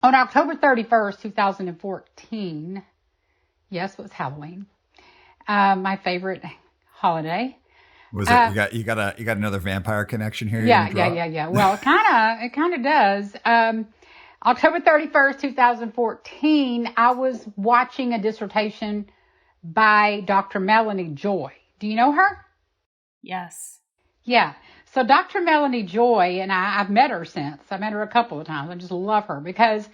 On October 31st, 2014, yes, it was Halloween, my favorite holiday. Was it you got another vampire connection here? Yeah. Well, it kind of does. October 31st, 2014, I was watching a dissertation by Dr. Melanie Joy. Do you know her? Yes. Yeah. So Dr. Melanie Joy, and I've met her since. I met her a couple of times. I just love her because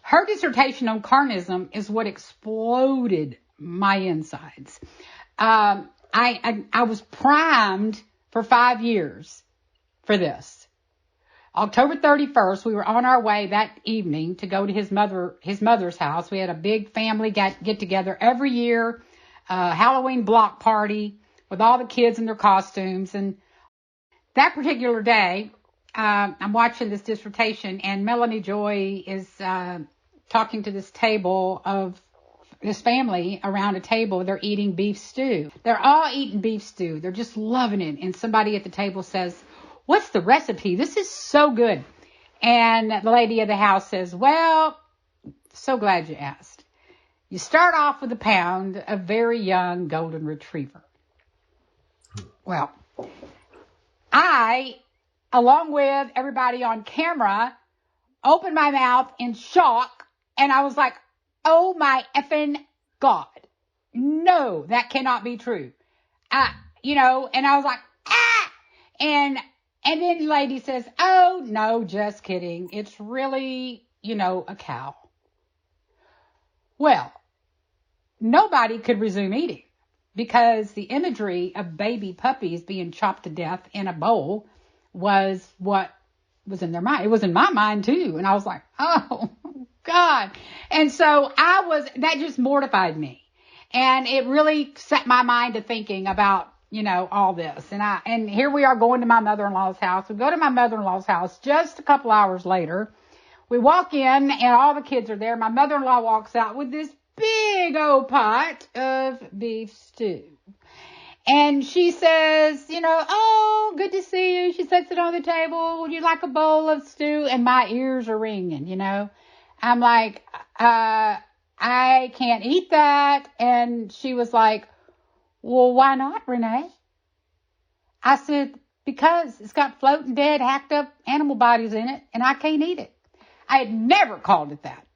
her dissertation on carnism is what exploded my insides. I was primed for 5 years for this. October 31st, we were on our way that evening to go to his mother's house. We had a big family get together every year, Halloween block party with all the kids in their costumes. And that particular day, I'm watching this dissertation, and Melanie Joy is talking to this table of this family around a table. They're eating beef stew. They're all eating beef stew. They're just loving it. And somebody at the table says, "What's the recipe? This is so good." And the lady of the house says, "Well, so glad you asked. You start off with a pound of very young golden retriever." Well, I, along with everybody on camera, opened my mouth in shock, and I was like, "Oh my effing God. No, that cannot be true." And I was like, "Ah!" And then the lady says, "Oh, no, just kidding. It's really, a cow." Well, nobody could resume eating because the imagery of baby puppies being chopped to death in a bowl was what was in their mind. It was in my mind too. And I was like, "Oh God." And so that just mortified me. And it really set my mind to thinking about, all this. And here we are going to my mother-in-law's house. We go to my mother-in-law's house just a couple hours later. We walk in and all the kids are there. My mother-in-law walks out with this big old pot of beef stew. And she says, "Oh, good to see you." She sets it on the table. "Would you like a bowl of stew?" And my ears are ringing, I'm like, I can't eat that. And she was like, "Well, why not, Renee?" I said, "Because it's got floating dead, hacked up animal bodies in it, and I can't eat it." I had never called it that.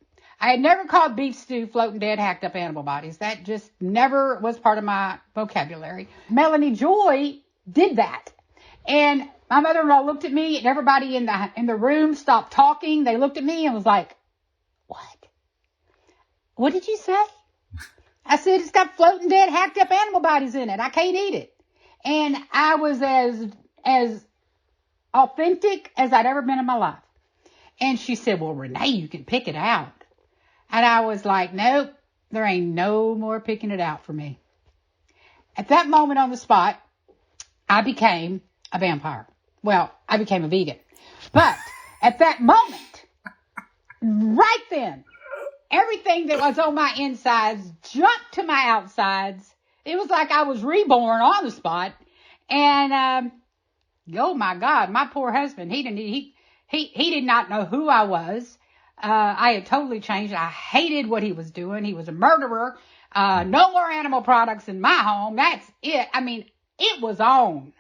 I had never called beef stew floating dead, hacked up animal bodies. That just never was part of my vocabulary. Melanie Joy did that. And my mother-in-law looked at me, and everybody in the room stopped talking. They looked at me and was like, "What? What did you say?" I said, "It's got floating dead, hacked up animal bodies in it. I can't eat it." And I was as authentic as I'd ever been in my life. And she said, "Well, Renee, you can pick it out." And I was like, "Nope, there ain't no more picking it out for me." At that moment on the spot, I became a vampire. Well, I became a vegan. But at that moment, right then, everything that was on my insides jumped to my outsides. It was like I was reborn on the spot. And, oh my God, my poor husband, he did not know who I was. I had totally changed. I hated what he was doing. He was a murderer. No more animal products in my home. That's it. I mean, it was on.